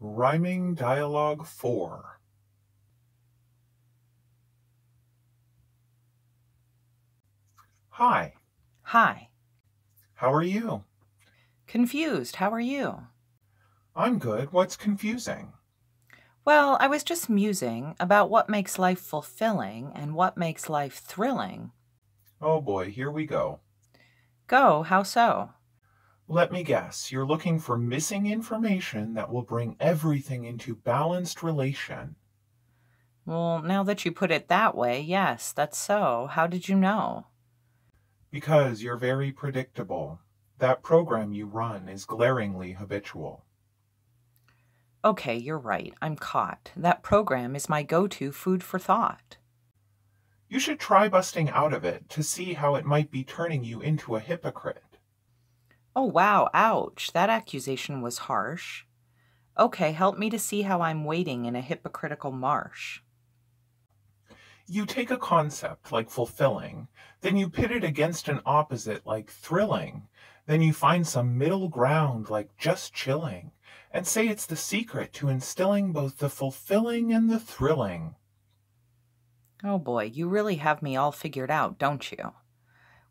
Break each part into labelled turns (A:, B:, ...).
A: Rhyming Dialogue 4. Hi,
B: Hi.
A: how are you?
B: Confused. How are you?
A: I'm good. What's confusing?
B: Well, I was just musing about what makes life fulfilling and what makes life thrilling.
A: Oh boy, here we go.
B: Go, how so?
A: Let me guess, you're looking for missing information that will bring everything into balanced relation.
B: Well, now that you put it that way, yes, that's so. How did you know?
A: Because you're very predictable. That program you run is glaringly habitual.
B: Okay, you're right. I'm caught. That program is my go to food for thought.
A: You should try busting out of it to see how it might be turning you into a hypocrite.
B: Oh, wow. Ouch. That accusation was harsh. Okay, help me to see how I'm wading in a hypocritical marsh.
A: You take a concept like fulfilling, then you pit it against an opposite like thrilling, then you find some middle ground like just chilling, and say it's the secret to instilling both the fulfilling and the thrilling.
B: Oh boy, you really have me all figured out, don't you?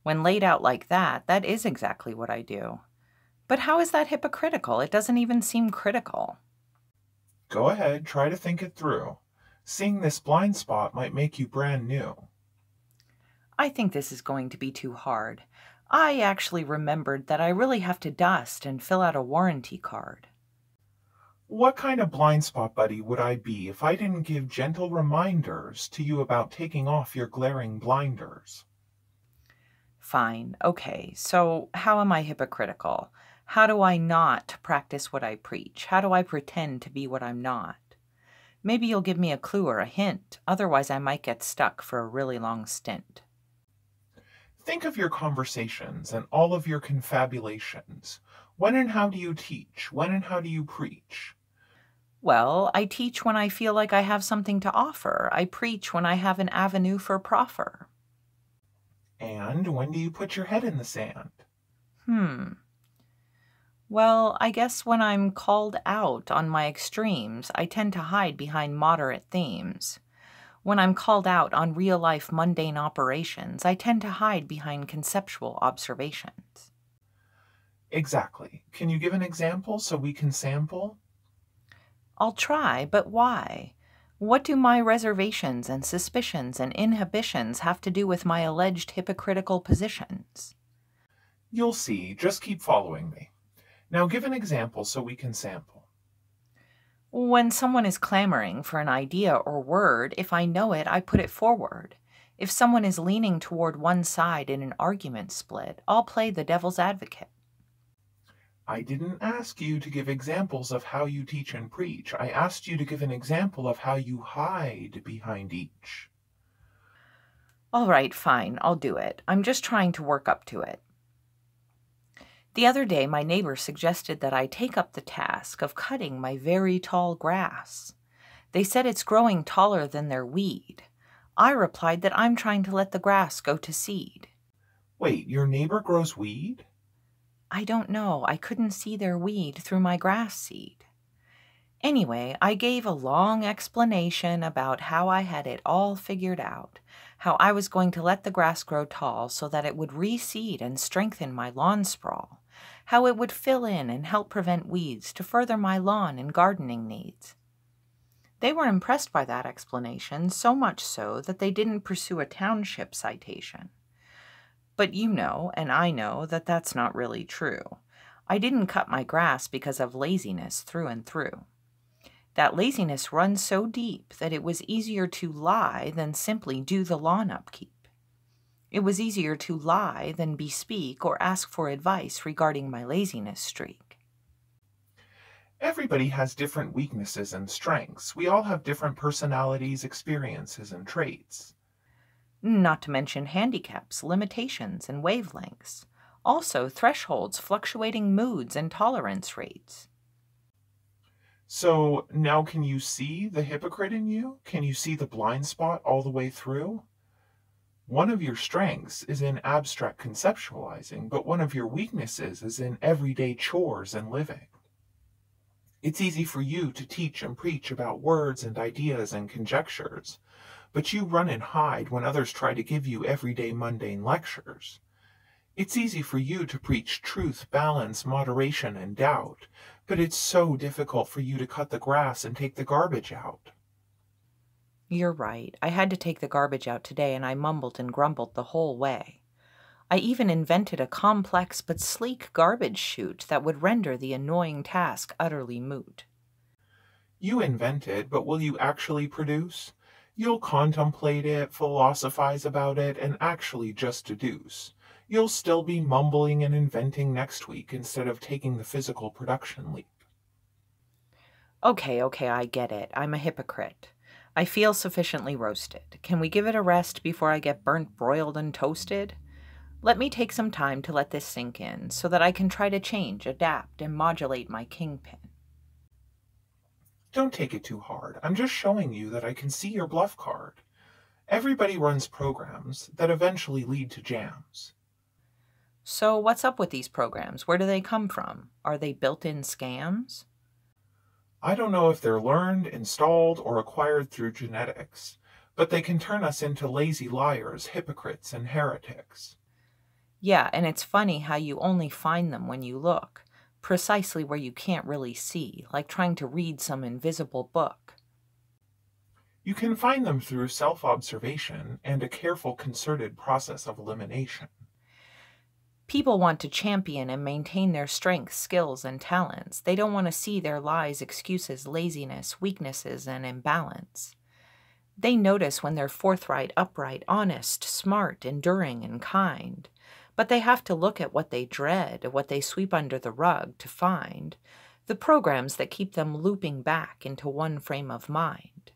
B: When laid out like that, that is exactly what I do. But how is that hypocritical? It doesn't even seem critical.
A: Go ahead, try to think it through. Seeing this blind spot might make you brand new.
B: I think this is going to be too hard. I actually remembered that I really have to dust and fill out a warranty card.
A: What kind of blind spot buddy would I be if I didn't give gentle reminders to you about taking off your glaring blinders?
B: Fine, okay, so how am I hypocritical? How do I not practice what I preach? How do I pretend to be what I'm not? Maybe you'll give me a clue or a hint, otherwise I might get stuck for a really long stint.
A: Think of your conversations and all of your confabulations. When and how do you teach? When and how do you preach?
B: Well, I teach when I feel like I have something to offer. I preach when I have an avenue for proffer.
A: And when do you put your head in the sand?
B: Hmm. Well, I guess when I'm called out on my extremes, I tend to hide behind moderate themes. When I'm called out on real life mundane operations, I tend to hide behind conceptual observations.
A: Exactly. Can you give an example so we can sample?
B: I'll try, but why? What do my reservations and suspicions and inhibitions have to do with my alleged hypocritical positions?
A: You'll see. Just keep following me. Now give an example so we can sample.
B: When someone is clamoring for an idea or word, if I know it, I put it forward. If someone is leaning toward one side in an argument split, I'll play the devil's advocate.
A: I didn't ask you to give examples of how you teach and preach. I asked you to give an example of how you hide behind each.
B: All right, fine, I'll do it. I'm just trying to work up to it. The other day, my neighbor suggested that I take up the task of cutting my very tall grass. They said it's growing taller than their weed. I replied that I'm trying to let the grass go to seed.
A: Wait, your neighbor grows weed?
B: I don't know, I couldn't see their weed through my grass seed. Anyway, I gave a long explanation about how I had it all figured out, how I was going to let the grass grow tall so that it would reseed and strengthen my lawn sprawl, how it would fill in and help prevent weeds to further my lawn and gardening needs. They were impressed by that explanation, so much so that they didn't pursue a township citation. But you know, and I know, that that's not really true. I didn't cut my grass because of laziness through and through. That laziness runs so deep that it was easier to lie than simply do the lawn upkeep. It was easier to lie than bespeak or ask for advice regarding my laziness streak.
A: Everybody has different weaknesses and strengths. We all have different personalities, experiences, and traits.
B: Not to mention handicaps, limitations, and wavelengths. Also, thresholds, fluctuating moods, and tolerance rates.
A: So now can you see the hypocrite in you? Can you see the blind spot all the way through? One of your strengths is in abstract conceptualizing, but one of your weaknesses is in everyday chores and living. It's easy for you to teach and preach about words and ideas and conjectures, but you run and hide when others try to give you everyday mundane lectures. It's easy for you to preach truth, balance, moderation, and doubt, but it's so difficult for you to cut the grass and take the garbage out.
B: You're right. I had to take the garbage out today and I mumbled and grumbled the whole way. I even invented a complex but sleek garbage chute that would render the annoying task utterly moot.
A: You invent it, but will you actually produce? You'll contemplate it, philosophize about it, and actually just deduce. You'll still be mumbling and inventing next week instead of taking the physical production leap.
B: Okay, I get it. I'm a hypocrite. I feel sufficiently roasted. Can we give it a rest before I get burnt, broiled, and toasted? Let me take some time to let this sink in so that I can try to change, adapt, and modulate my kingpin.
A: Don't take it too hard. I'm just showing you that I can see your bluff card. Everybody runs programs that eventually lead to jams.
B: So, what's up with these programs? Where do they come from? Are they built in scams?
A: I don't know if they're learned, installed, or acquired through genetics, but they can turn us into lazy liars, hypocrites, and heretics.
B: Yeah, and it's funny how you only find them when you look, precisely where you can't really see, like trying to read some invisible book.
A: You can find them through self-observation and a careful, concerted process of elimination.
B: People want to champion and maintain their strengths, skills, and talents. They don't want to see their lies, excuses, laziness, weaknesses, and imbalance. They notice when they're forthright, upright, honest, smart, enduring, and kind. But they have to look at what they dread, what they sweep under the rug to find, the programs that keep them looping back into one frame of mind.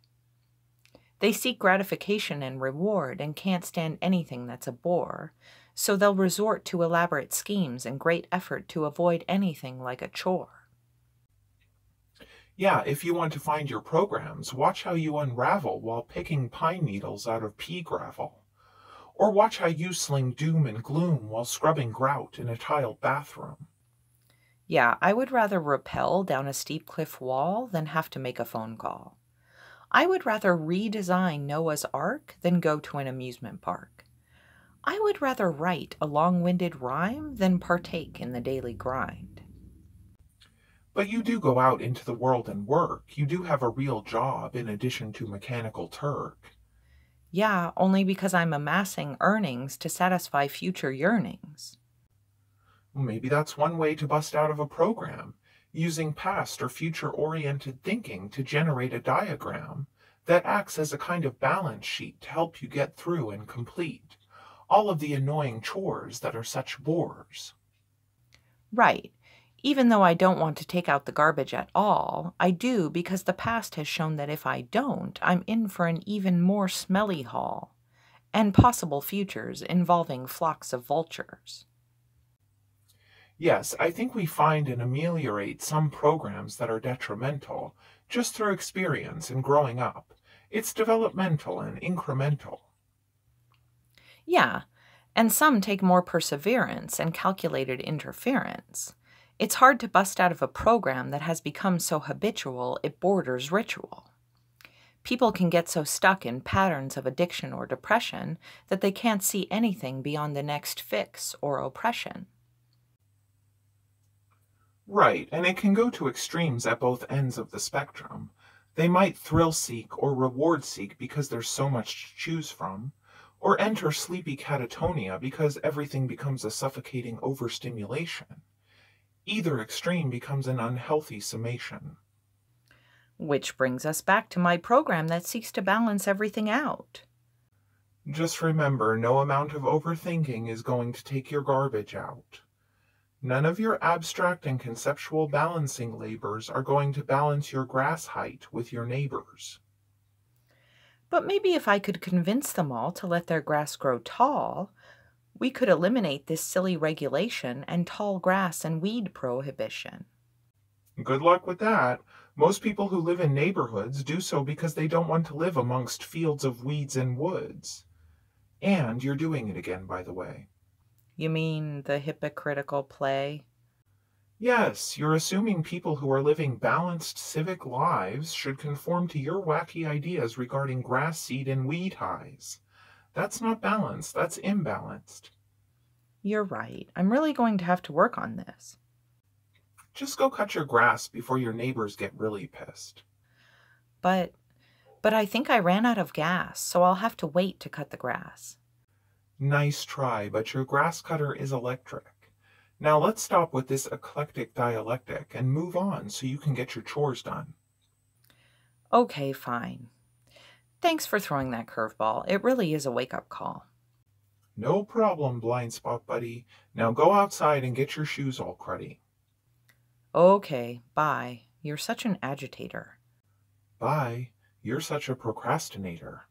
B: They seek gratification and reward and can't stand anything that's a bore, so they'll resort to elaborate schemes and great effort to avoid anything like a chore.
A: Yeah, if you want to find your programs, watch how you unravel while picking pine needles out of pea gravel. Or watch how you sling doom and gloom while scrubbing grout in a tiled bathroom.
B: Yeah, I would rather rappel down a steep cliff wall than have to make a phone call. I would rather redesign Noah's Ark than go to an amusement park. I would rather write a long-winded rhyme than partake in the daily grind.
A: But you do go out into the world and work. You do have a real job in addition to Mechanical Turk.
B: Yeah, only because I'm amassing earnings to satisfy future yearnings.
A: Well, maybe that's one way to bust out of a program, using past or future-oriented thinking to generate a diagram that acts as a kind of balance sheet to help you get through and complete all of the annoying chores that are such bores.
B: Right. Even though I don't want to take out the garbage at all, I do because the past has shown that if I don't, I'm in for an even more smelly haul, and possible futures involving flocks of vultures.
A: Yes, I think we find and ameliorate some programs that are detrimental just through experience and growing up. It's developmental and incremental.
B: Yeah, and some take more perseverance and calculated interference. It's hard to bust out of a program that has become so habitual it borders ritual. People can get so stuck in patterns of addiction or depression that they can't see anything beyond the next fix or oppression.
A: Right, and it can go to extremes at both ends of the spectrum. They might thrill seek or reward seek because there's so much to choose from, or enter sleepy catatonia because everything becomes a suffocating overstimulation. Either extreme becomes an unhealthy summation.
B: Which brings us back to my program that seeks to balance everything out.
A: Just remember, no amount of overthinking is going to take your garbage out. None of your abstract and conceptual balancing labors are going to balance your grass height with your neighbor's.
B: But maybe if I could convince them all to let their grass grow tall, we could eliminate this silly regulation and tall grass and weed prohibition.
A: Good luck with that. Most people who live in neighborhoods do so because they don't want to live amongst fields of weeds and woods. And you're doing it again, by the way.
B: You mean the hypocritical play?
A: Yes, you're assuming people who are living balanced civic lives should conform to your wacky ideas regarding grass seed and weed highs. That's not balanced, that's imbalanced.
B: You're right. I'm really going to have to work on this.
A: Just go cut your grass before your neighbors get really pissed.
B: But but I think I ran out of gas, so I'll have to wait to cut the grass.
A: Nice try, but your grass cutter is electric. Now let's stop with this eclectic dialectic and move on so you can get your chores done.
B: Okay, fine. Thanks for throwing that curveball. It really is a wake-up call.
A: No problem, blind spot buddy. Now go outside and get your shoes all cruddy.
B: Okay, bye. You're such an agitator.
A: Bye. You're such a procrastinator.